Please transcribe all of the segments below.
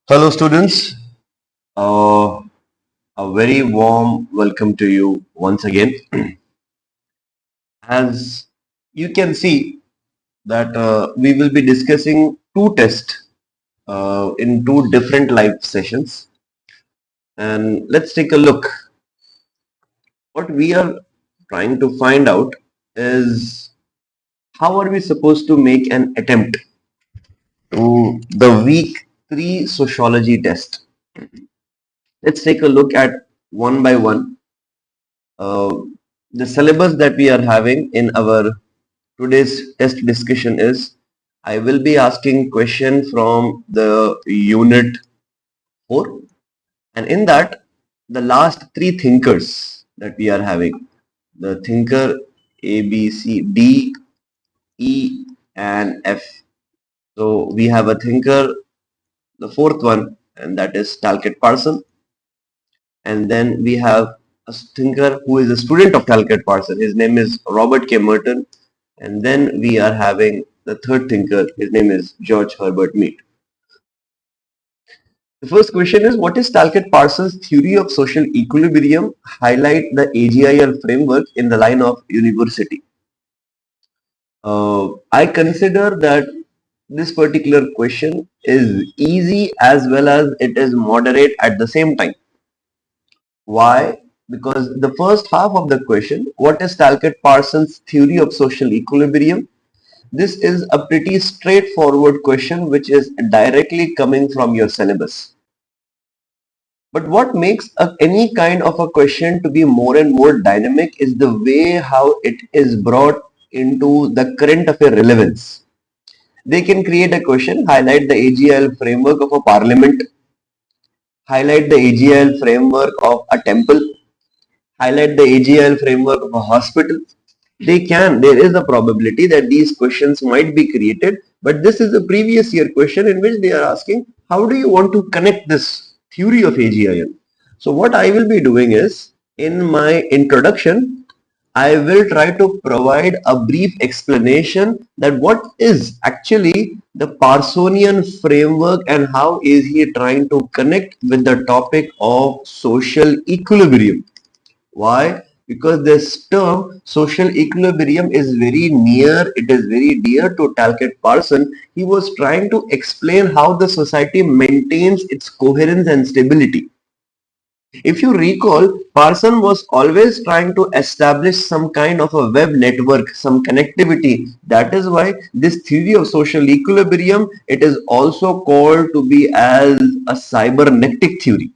Hello, students. Uh, a very warm welcome to you once again. As you can see that we will be discussing two tests in two different live sessions, and let's take a look. What we are trying to find out is how are we supposed to make an attempt to the week 3 sociology test. Let's take a look at one by one. The syllabus that we are having in our today's test discussion is I will be asking question from the unit 4, and in that the last three thinkers that we are having, the thinker A, B, C, D, E and F. So we have a thinker, the fourth one, and that is Talcott Parsons. And then we have a thinker who is a student of Talcott Parsons. His name is Robert K. Merton. And then we are having the third thinker. His name is George Herbert Mead. The first question is, what is Talcott Parsons' theory of social equilibrium? Highlight the AGIL framework in the line of university. I consider that this particular question is easy as well as it is moderate at the same time. Why? Because the first half of the question, what is Talcott Parsons' theory of social equilibrium? This is a pretty straightforward question which is directly coming from your syllabus. But what makes any kind of a question to be more and more dynamic is the way how it is brought into the current affair relevance. They can create a question, highlight the AGIL framework of a parliament, highlight the AGIL framework of a temple, highlight the AGIL framework of a hospital. There is a probability that these questions might be created, but this is a previous year question in which they are asking, how do you want to connect this theory of AGIL? So what I will be doing is, in my introduction, I will try to provide a brief explanation that what is actually the Parsonian framework and how is he trying to connect with the topic of social equilibrium. Why? Because this term social equilibrium is very near, it is very dear to Talcott Parsons. He was trying to explain how the society maintains its coherence and stability. If you recall, Parsons was always trying to establish some kind of a web network, some connectivity. That is why this theory of social equilibrium, it is also called to be as a cybernetic theory.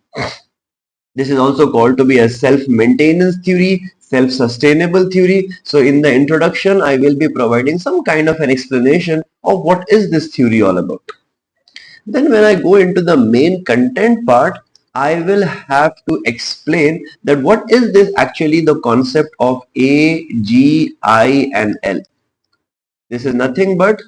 This is also called to be a self-maintenance theory, self-sustainable theory. So in the introduction, I will be providing some kind of an explanation of what is this theory all about. Then when I go into the main content part, I will have to explain that what is this actually the concept of A, G, I and L. This is nothing but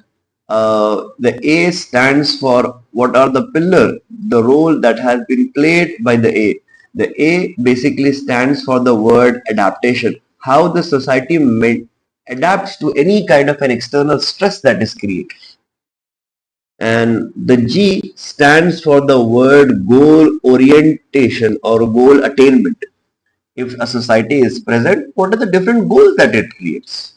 the A stands for what are the pillar, the role that has been played by the A. The A basically stands for the word adaptation, how the society adapts to any kind of an external stress that is created. And the G stands for the word goal orientation or goal attainment. If a society is present, what are the different goals that it creates?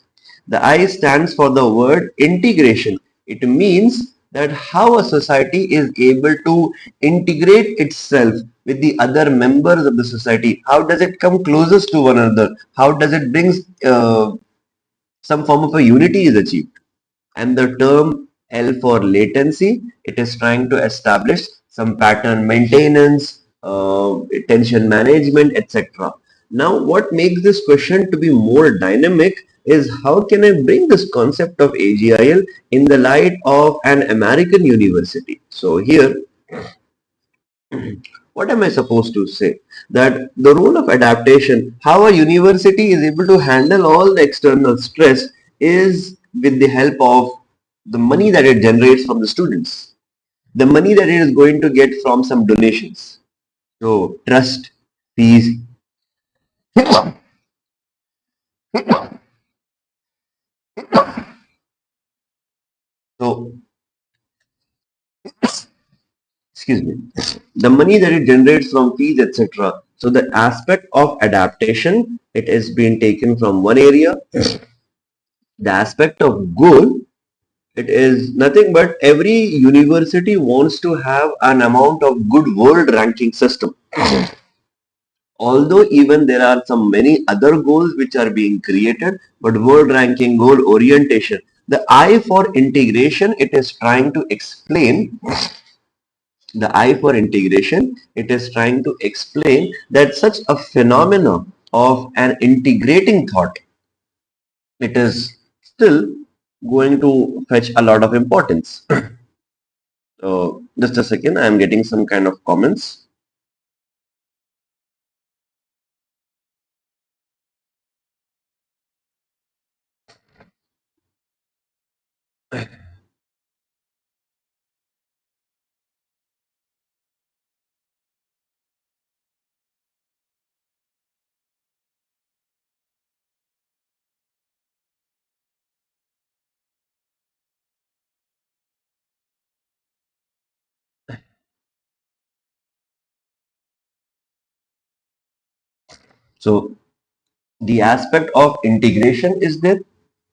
The I stands for the word integration. It means that how a society is able to integrate itself with the other members of the society. How does it come closest to one another? How does it bring some form of a unity is achieved? And the term L for latency, it is trying to establish some pattern maintenance, tension management, etc. Now, what makes this question to be more dynamic is how can I bring this concept of AGIL in the light of an American university? So here, what am I supposed to say? That the role of adaptation, how a university is able to handle all the external stress is with the help of the money that it generates from the students, the money that it is going to get from some donations. So trust, fees. So excuse me, the money that it generates from fees, etc. So the aspect of adaptation, it is being taken from one area. The aspect of goal, it is nothing but every university wants to have an amount of good world ranking system. Although even there are some many other goals which are being created, but world ranking, goal orientation, the I for integration, it is trying to explain the I for integration, it is trying to explain that such a phenomenon of an integrating thought, it is still going to fetch a lot of importance. So just a second, I am getting some kind of comments. So the aspect of integration is there.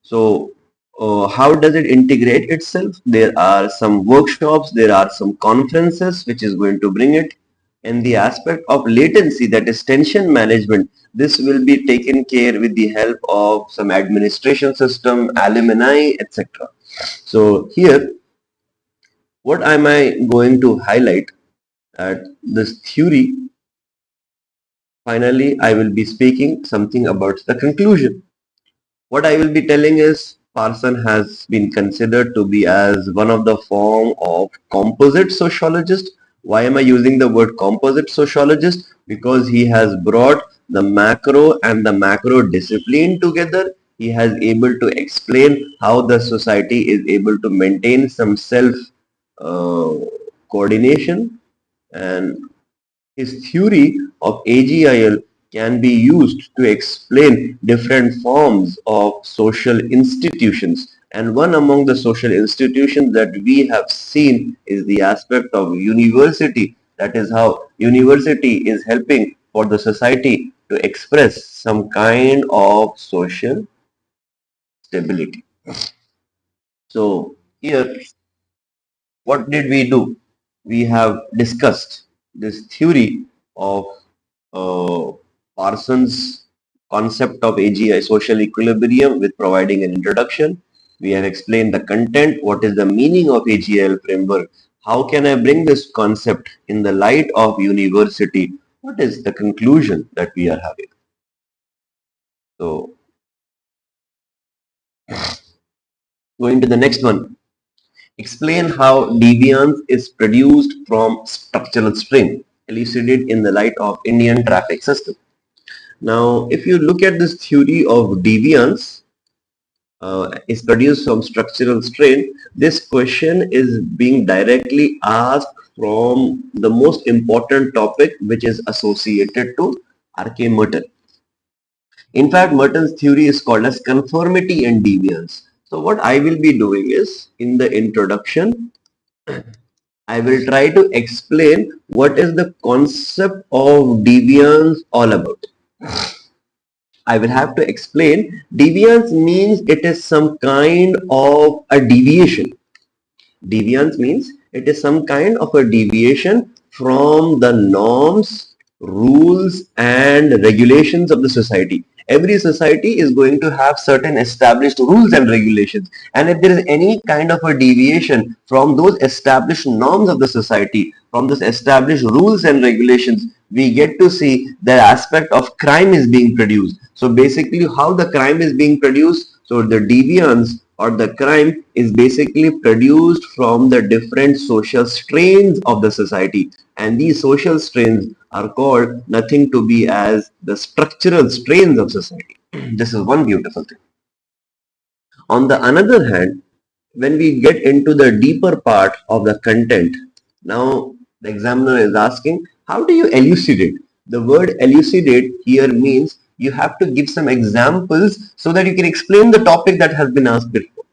So how does it integrate itself? There are some workshops, there are some conferences which is going to bring it. And the aspect of latency, that is tension management, this will be taken care with the help of some administration system, alumni, etc. So here, what am I going to highlight at this theory? Finally, I will be speaking something about the conclusion. What I will be telling is Parson has been considered to be as one of the form of composite sociologist. Why am I using the word composite sociologist? Because he has brought the macro and the macro discipline together. He has able to explain how the society is able to maintain some self uh, coordination, and his theory of AGIL can be used to explain different forms of social institutions. And one among the social institutions that we have seen is the aspect of university. That is how university is helping for the society to express some kind of social stability. So here, what did we do? We have discussed this theory of uh, Parsons' concept of AGI, social equilibrium, with providing an introduction. We have explained the content, what is the meaning of AGIL framework, how can I bring this concept in the light of university, what is the conclusion that we are having. So, going to the next one. Explain how deviance is produced from structural strain. Elucidate in the light of Indian traffic system. Now, if you look at this theory of deviance is produced from structural strain, this question is being directly asked from the most important topic which is associated to R.K. Merton. In fact, Merton's theory is called as conformity and deviance. So what I will be doing is, in the introduction, I will try to explain what is the concept of deviance all about. I will have to explain deviance means it is some kind of a deviation. Deviance means it is some kind of a deviation from the norms, rules and regulations of the society. Every society is going to have certain established rules and regulations, and if there is any kind of a deviation from those established norms of the society, from those established rules and regulations, we get to see the aspect of crime is being produced. So basically how the crime is being produced, so the deviance or the crime is basically produced from the different social strains of the society, and these social strains are called nothing to be as the structural strains of society. This is one beautiful thing. On the other hand, when we get into the deeper part of the content, now the examiner is asking, how do you elucidate? The word elucidate here means you have to give some examples so that you can explain the topic that has been asked before.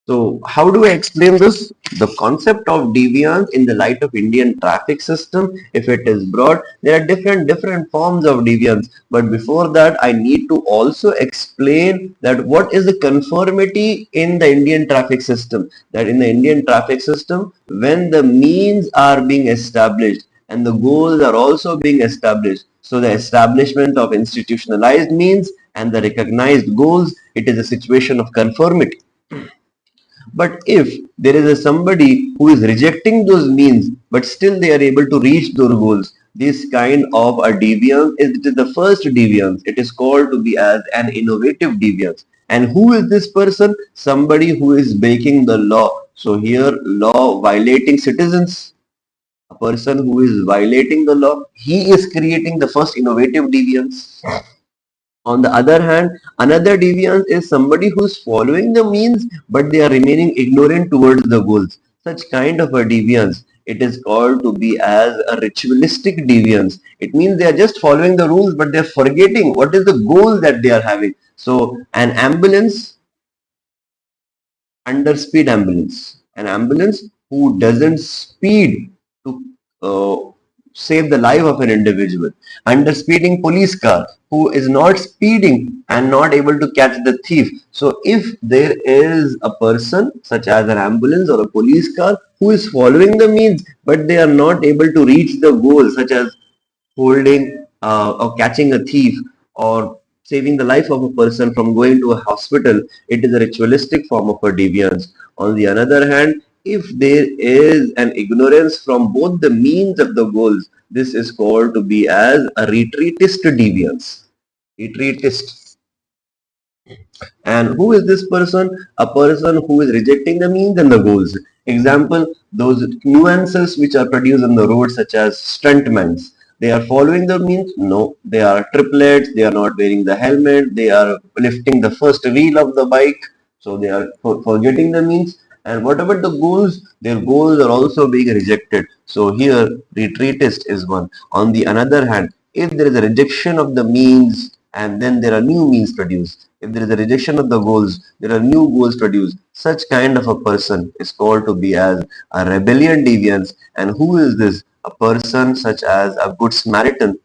So how do I explain this? The concept of deviance in the light of Indian traffic system, if it is brought, there are different forms of deviance. But before that, I need to also explain that what is the conformity in the Indian traffic system. That in the Indian traffic system, when the means are being established and the goals are also being established, so the establishment of institutionalized means and the recognized goals, it is a situation of conformity. But if there is somebody who is rejecting those means, but still they are able to reach those goals, this kind of a deviance is the first deviance. It is called to be as an innovative deviance. And who is this person? Somebody who is breaking the law. So here, law violating citizens. A person who is violating the law, he is creating the first innovative deviance. On the other hand, another deviance is somebody who's following the means but they are remaining ignorant towards the goals. Such kind of a deviance, it is called to be as a ritualistic deviance. It means they are just following the rules but they are forgetting what is the goal that they are having. So an ambulance, underspeed ambulance, an ambulance who doesn't speed to save the life of an individual. Underspeeding police car who is not speeding and not able to catch the thief. So if there is a person such as an ambulance or a police car who is following the means but they are not able to reach the goal, such as holding or catching a thief or saving the life of a person from going to a hospital, it is a ritualistic form of a deviance. On the other hand, if there is an ignorance from both the means of the goals, this is called to be as a retreatist deviance. Retreatist. And who is this person? A person who is rejecting the means and the goals. Example, those nuances which are produced on the road, such as stuntmen. They are following the means? No. They are triplets, they are not wearing the helmet, they are lifting the first wheel of the bike. So they are forgetting the means. And whatever the goals, their goals are also being rejected. So here, retreatist is one. On the other hand, if there is a rejection of the means and then there are new means produced, if there is a rejection of the goals, there are new goals produced. Such kind of a person is called to be as a rebellion deviance. And who is this? A person such as a good Samaritan.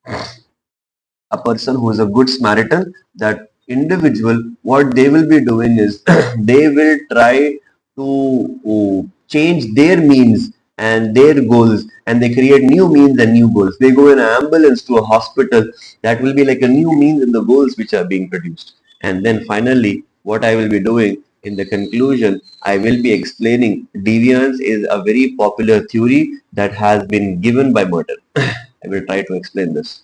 A person who is a good Samaritan, that individual, what they will be doing is they will try to change their means and their goals, and they create new means and new goals. They go in an ambulance to a hospital, that will be like a new means and the goals which are being produced. And then finally, what I will be doing in the conclusion, I will be explaining deviance is a very popular theory that has been given by Merton. I will try to explain this.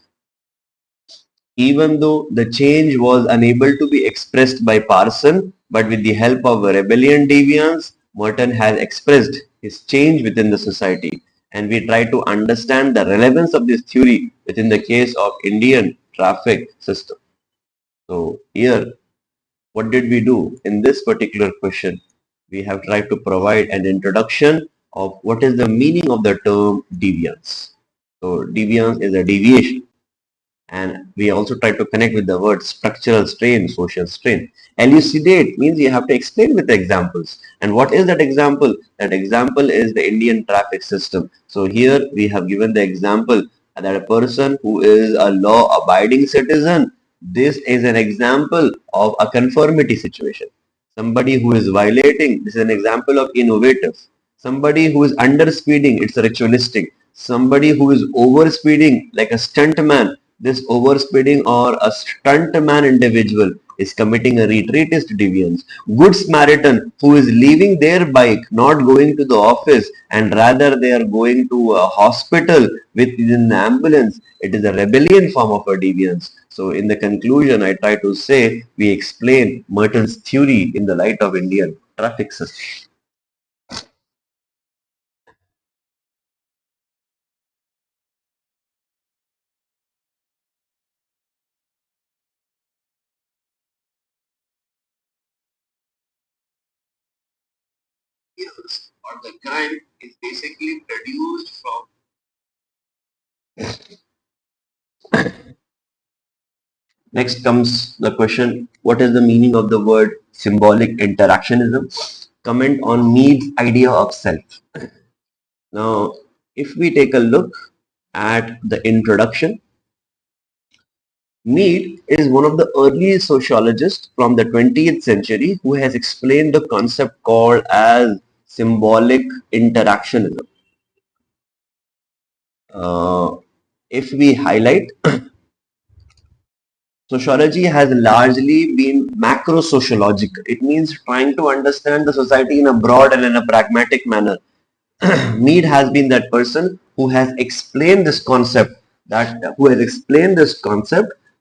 Even though the change was unable to be expressed by Parson, but with the help of a rebellion deviance, Merton has expressed his change within the society. And we try to understand the relevance of this theory within the case of Indian traffic system. So here, what did we do in this particular question? We have tried to provide an introduction of what is the meaning of the term deviance. So deviance is a deviation. And we also try to connect with the word structural strain, social strain. Elucidate means you have to explain with examples. And what is that example? That example is the Indian traffic system. So here we have given the example that a person who is a law-abiding citizen, this is an example of a conformity situation. Somebody who is violating, this is an example of innovative. Somebody who is underspeeding, it's a ritualistic. Somebody who is overspeeding, like a stuntman, this overspeeding or a stuntman individual, is committing a retreatist deviance. Good Samaritan, who is leaving their bike, not going to the office, and rather they are going to a hospital within the ambulance, it is a rebellion form of a deviance. So in the conclusion, I try to say we explain Merton's theory in the light of Indian traffic system. Or the crime is basically produced from. Next comes the question, what is the meaning of the word symbolic interactionism? Comment on Mead's idea of self. Now, if we take a look at the introduction, Mead is one of the early sociologists from the 20th century who has explained the concept called as symbolic interactionism. If we highlight, sociology has largely been macro-sociological. It means trying to understand the society in a broad and in a pragmatic manner. Mead has been that person who has explained this concept,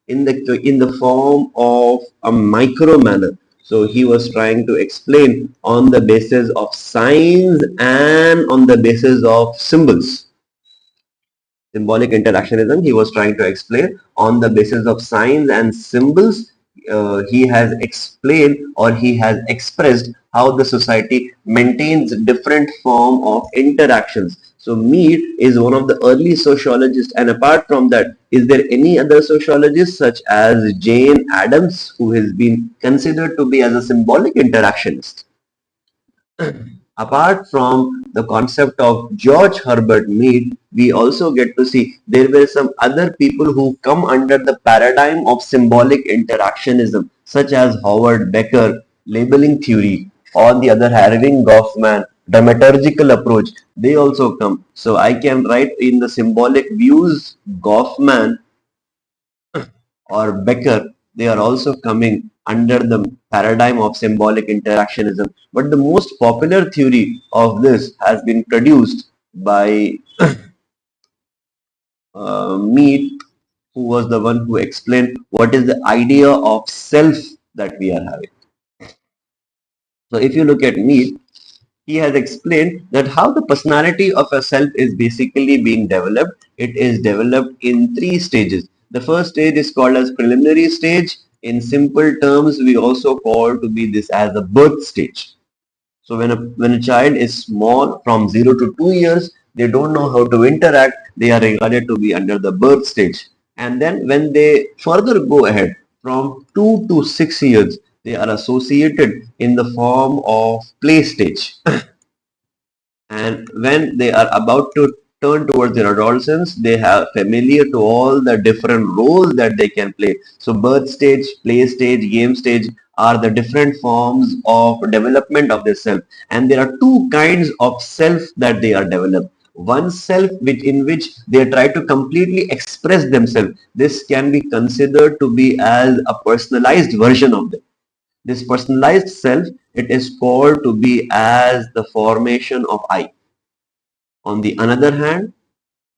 in the form of a micro manner. So he was trying to explain on the basis of signs and on the basis of symbols. Symbolic interactionism, he was trying to explain on the basis of signs and symbols. He has explained or he has expressed how the society maintains different form of interactions. So Mead is one of the early sociologists, and apart from that, is there any other sociologist such as Jane Addams who has been considered to be as a symbolic interactionist? Apart from the concept of George Herbert Mead, we also get to see there were some other people who come under the paradigm of symbolic interactionism, such as Howard Becker, labeling theory, or the other Erving Goffman, dramaturgical approach. They also come. So I can write in the symbolic views, Goffman or Becker, they are also coming under the paradigm of symbolic interactionism. But the most popular theory of this has been produced by Mead, who was the one who explained what is the idea of self that we are having. So if you look at Mead, he has explained that how the personality of a self is basically being developed. It is developed in three stages. The first stage is called as preliminary stage. In simple terms, we also call to be this as the birth stage. So when a child is small from 0 to 2 years, they don't know how to interact. They are regarded to be under the birth stage. And then when they further go ahead from 2 to 6 years, they are associated in the form of play stage. And when they are about to turn towards their adolescence, they have familiar to all the different roles that they can play. So birth stage, play stage, game stage are the different forms of development of the self. And there are two kinds of self that they are developed. One self in which they try to completely express themselves. This can be considered to be as a personalized version of them. This personalized self, it is called to be as the formation of I. On the other hand,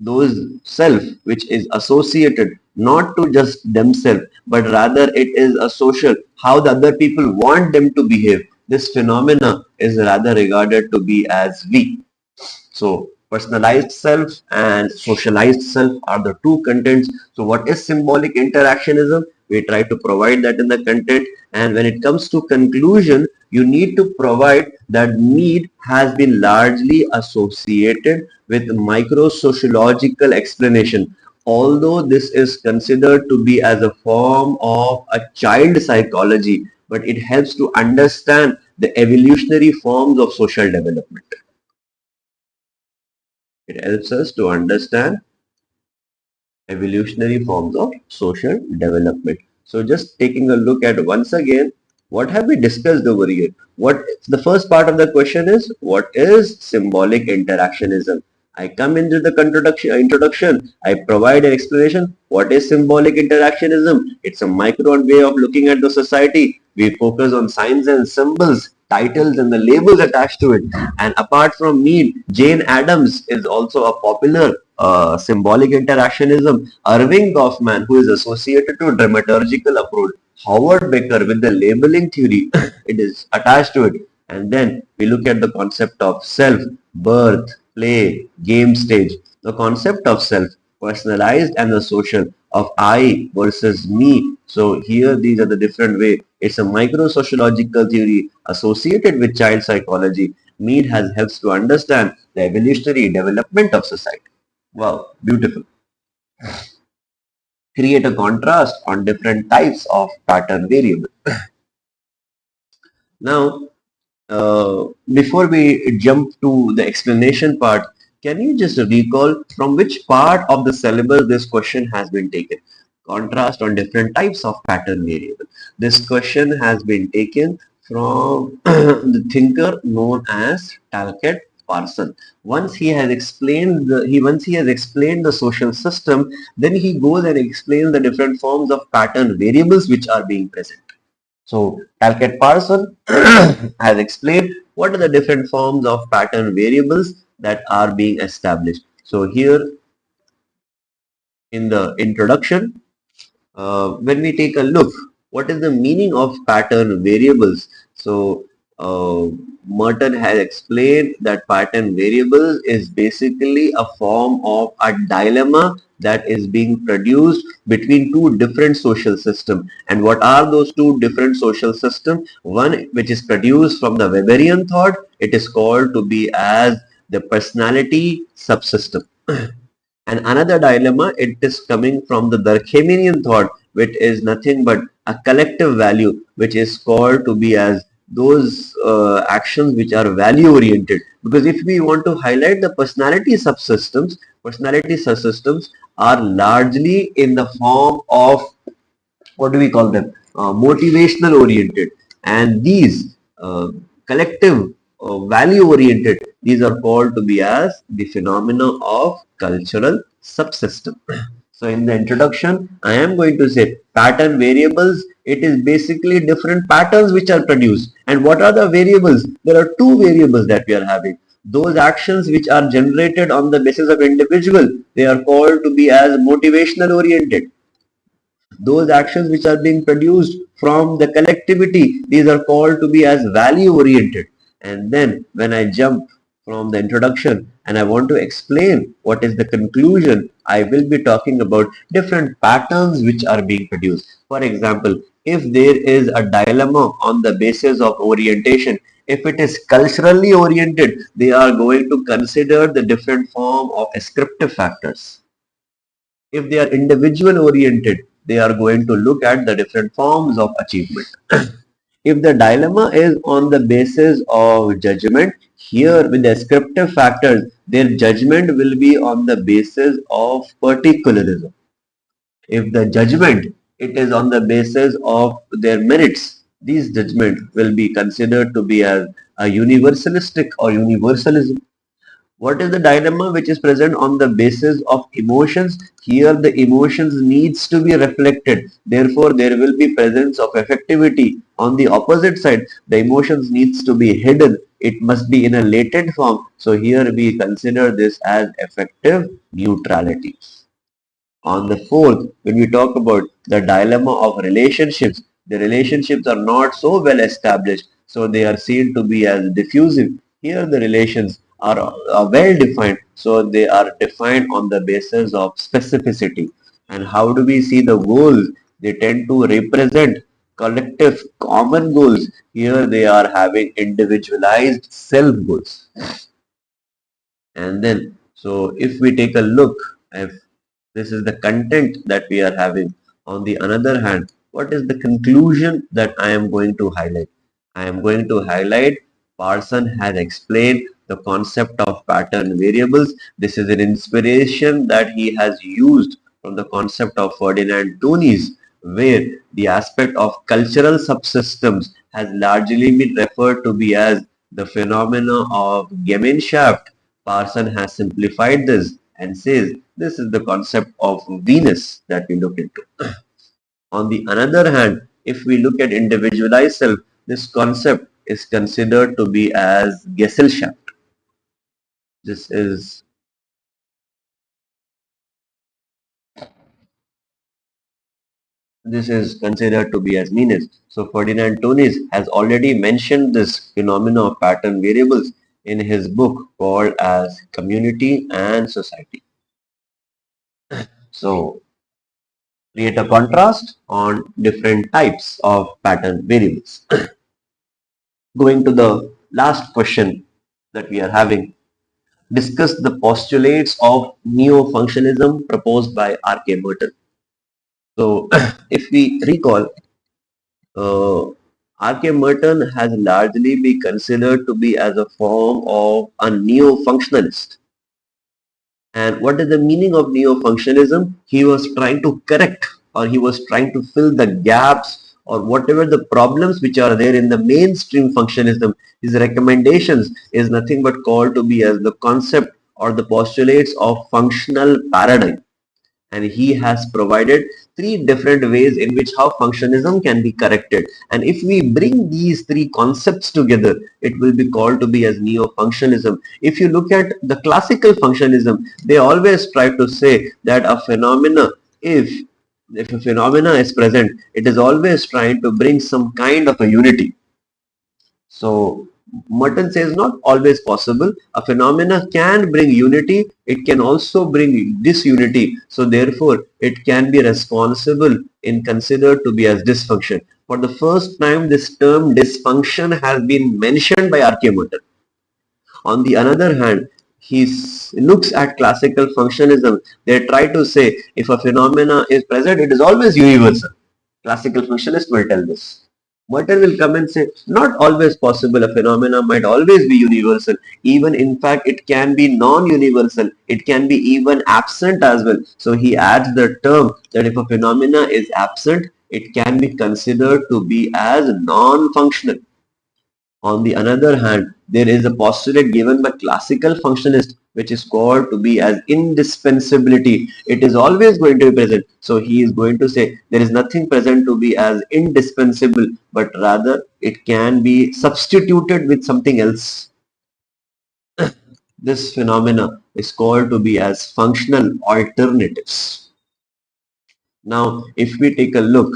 those self which is associated not to just themselves, but rather it is a social, how the other people want them to behave. This phenomena is rather regarded to be as we. So personalized self and socialized self are the two contents. So what is symbolic interactionism? We try to provide that in the content, and when it comes to conclusion, you need to provide that Mead has been largely associated with micro-sociological explanation. Although this is considered to be as a form of a child psychology, but it helps to understand the evolutionary forms of social development. It helps us to understand evolutionary forms of social development. So just taking a look at once again, what have we discussed over here? What the first part of the question is, what is symbolic interactionism? I come into the introduction. I provide an explanation. What is symbolic interactionism? It's a micro way of looking at the society. We focus on signs and symbols, titles, and the labels attached to it. And apart from Mead, Jane Addams is also a popular symbolic interactionism. Irving Goffman, who is associated to dramaturgical approach. Howard Becker with the labeling theory, it is attached to it. And then we look at the concept of self, birth, play, game stage. The concept of self, personalized and the social, of I versus me. So here these are the different way. It's a micro-sociological theory associated with child psychology. Mead has helps to understand the evolutionary development of society. Wow, beautiful. Create a contrast on different types of pattern variable. Now, before we jump to the explanation part, can you just recall from which part of the syllabus this question has been taken? Contrast on different types of pattern variable. This question has been taken from the thinker known as Talcott Parsons. Once he has explained the social system, then he goes and explains the different forms of pattern variables which are being present. So Talcott Parsons has explained what are the different forms of pattern variables that are being established. So here in the introduction, when we take a look, what is the meaning of pattern variables? So Merton has explained that pattern variables is basically a form of a dilemma that is being produced between two different social systems. And what are those two different social systems? One which is produced from the Weberian thought, it is called to be as the personality subsystem. And another dilemma, it is coming from the Durkheimian thought, which is nothing but a collective value, which is called to be as those actions which are value oriented. Because if we want to highlight the personality subsystems are largely in the form of, what do we call them? Motivational oriented. And these collective value oriented, these are called to be as the phenomena of cultural subsystem. So in the introduction, I am going to say pattern variables. It is basically different patterns which are produced. And what are the variables? There are two variables that we are having. Those actions which are generated on the basis of individual, they are called to be as motivational oriented. Those actions which are being produced from the collectivity, these are called to be as value oriented. And then when I jump from the introduction and I want to explain what is the conclusion, I will be talking about different patterns which are being produced. For example, if there is a dilemma on the basis of orientation, if it is culturally oriented, they are going to consider the different form of ascriptive factors. If they are individual oriented, they are going to look at the different forms of achievement. If the dilemma is on the basis of judgment, here with descriptive factors, their judgment will be on the basis of particularism. If the judgment, it is on the basis of their merits, these judgment will be considered to be as a universalistic or universalism. What is the dilemma which is present on the basis of emotions? Here the emotions needs to be reflected. Therefore, there will be presence of affectivity. On the opposite side, the emotions needs to be hidden. It must be in a latent form. So here we consider this as affective neutrality. On the fourth, when we talk about the dilemma of relationships, the relationships are not so well established, so they are seen to be as diffusive. Here the relations are well defined, so they are defined on the basis of specificity. And how do we see the goals? They tend to represent collective common goals. Here they are having individualized self goals. And then, so if we take a look, if this is the content that we are having. On the another hand, what is the conclusion that I am going to highlight? I am going to highlight Parson has explained the concept of pattern variables. This is an inspiration that he has used from the concept of Ferdinand Tönnies, where the aspect of cultural subsystems has largely been referred to be as the phenomena of Gemeinschaft, Parson has simplified this and says this is the concept of Venus that we look into. On the other hand, if we look at individualized self, this concept is considered to be as Gesellschaft. This is considered to be as meanness. So Ferdinand Tonis has already mentioned this phenomena of pattern variables in his book called as Community and Society. So create a contrast on different types of pattern variables. Going to the last question that we are having, discuss the postulates of neo-functionalism proposed by R.K. Merton. So if we recall, R.K. Merton has largely been considered to be as a form of a neo-functionalist. And what is the meaning of neo-functionalism? He was trying to correct, or he was trying to fill the gaps or whatever the problems which are there in the mainstream functionalism. His recommendations is nothing but called to be as the concept or the postulates of functional paradigm. And he has provided three different ways in which how functionalism can be corrected. And if we bring these three concepts together, it will be called to be as neo-functionalism. If you look at the classical functionalism, they always try to say that a phenomena, if a phenomena is present, it is always trying to bring some kind of a unity. So Merton says not always possible. A phenomena can bring unity. It can also bring disunity. So therefore, it can be responsible in considered to be as dysfunction. For the first time, this term dysfunction has been mentioned by R.K. Merton. On the other hand, he looks at classical functionalism. They try to say if a phenomena is present, it is always universal. Classical functionalists will tell this. Merton will come and say, not always possible, a phenomena might always be universal. Even in fact, it can be non-universal. It can be even absent as well. So he adds the term that if a phenomena is absent, it can be considered to be as non-functional. On the other hand, there is a postulate given by classical functionalists which is called to be as indispensability. It is always going to be present. So he is going to say there is nothing present to be as indispensable, but rather it can be substituted with something else. This phenomena is called to be as functional alternatives. Now, if we take a look,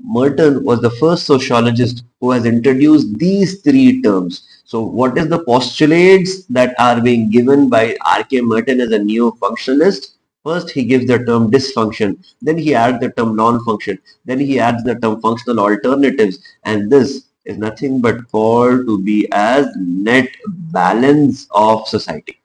Merton was the first sociologist who has introduced these three terms. So what is the postulates that are being given by R.K. Merton as a neo-functionalist? First, he gives the term dysfunction. Then he adds the term non-function. Then he adds the term functional alternatives. And this is nothing but called to be as net balance of society.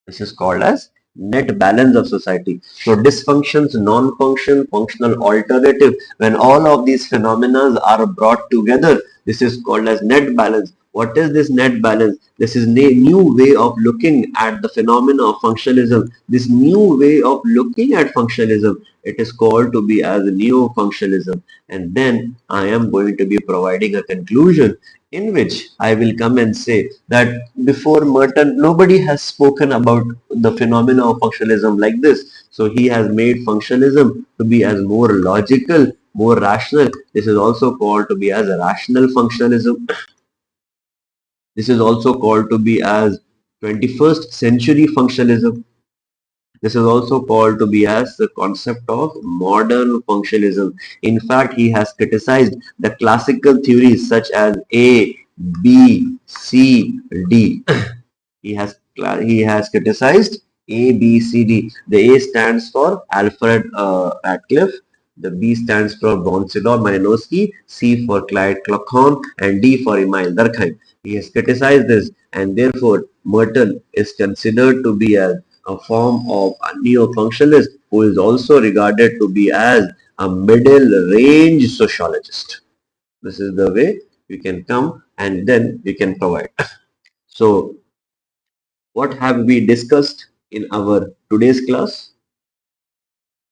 This is called as net balance of society. So dysfunctions, non-function, functional alternative, when all of these phenomena are brought together, this is called as net balance. What is this net balance? This is a new way of looking at the phenomena of functionalism. This new way of looking at functionalism, it is called to be as neo-functionalism. And then I am going to be providing a conclusion in which I will come and say that before Merton, nobody has spoken about the phenomena of functionalism like this. So he has made functionalism to be as more logical, more rational. This is also called to be as a rational functionalism. This is also called to be as 21st century functionalism. This is also called to be as the concept of modern functionalism. In fact, he has criticized the classical theories such as A, B, C, D. He has criticized A, B, C, D. The A stands for Alfred Radcliffe. The B stands for Bonsilor Malinowski, C for Clyde Clockhorn, and D for Emile Durkheim. He has criticized this, and therefore Merton is considered to be a form of a neo-functionalist who is also regarded to be as a middle range sociologist. This is the way you can come and then you can provide. So what have we discussed in our today's class?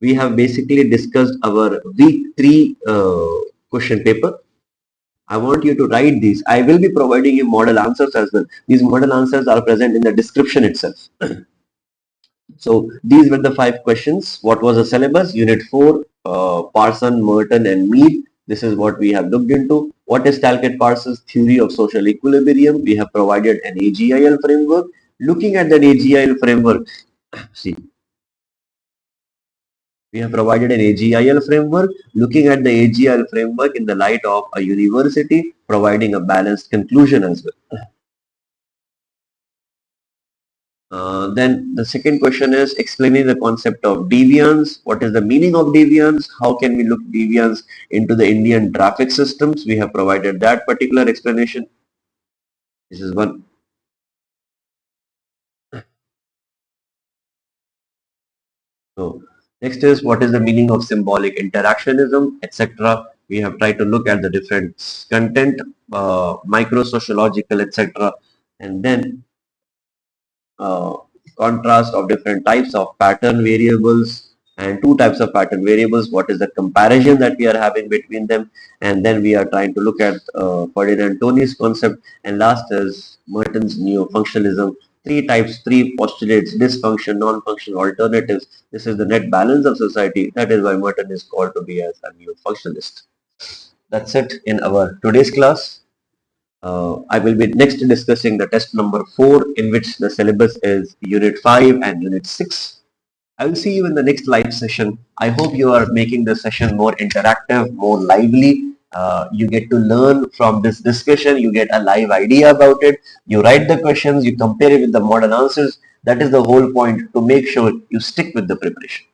We have basically discussed our week 3 question paper. I want you to write these. I will be providing you model answers as well. These model answers are present in the description itself. So these were the 5 questions. What was the syllabus? Unit 4, Parson, Merton and Mead. This is what we have looked into. What is Talcott Parsons' theory of social equilibrium? We have provided an AGIL framework. Looking at that AGIL framework, see, we have provided an AGIL framework. Looking at the AGIL framework in the light of a university, providing a balanced conclusion as well. Then the second question is explaining the concept of deviance. What is the meaning of deviance? How can we look deviance into the Indian traffic systems? We have provided that particular explanation. This is one. So next is what is the meaning of symbolic interactionism, etc. We have tried to look at the different content, micro-sociological, etc. And then uh, contrast of different types of pattern variables and 2 types of pattern variables. What is the comparison that we are having between them? And then we are trying to look at Ferdinand Tony's concept. And last is Merton's neo-functionalism. 3 types, 3 postulates: dysfunction, non-functional, alternatives. This is the net balance of society. That is why Merton is called to be as a neo-functionalist. That's it in our today's class. I will be next discussing the test number 4, in which the syllabus is Unit 5 and Unit 6. I will see you in the next live session. I hope you are making the session more interactive, more lively. You get to learn from this discussion. You get a live idea about it. You write the questions. You compare it with the model answers. That is the whole point, to make sure you stick with the preparation.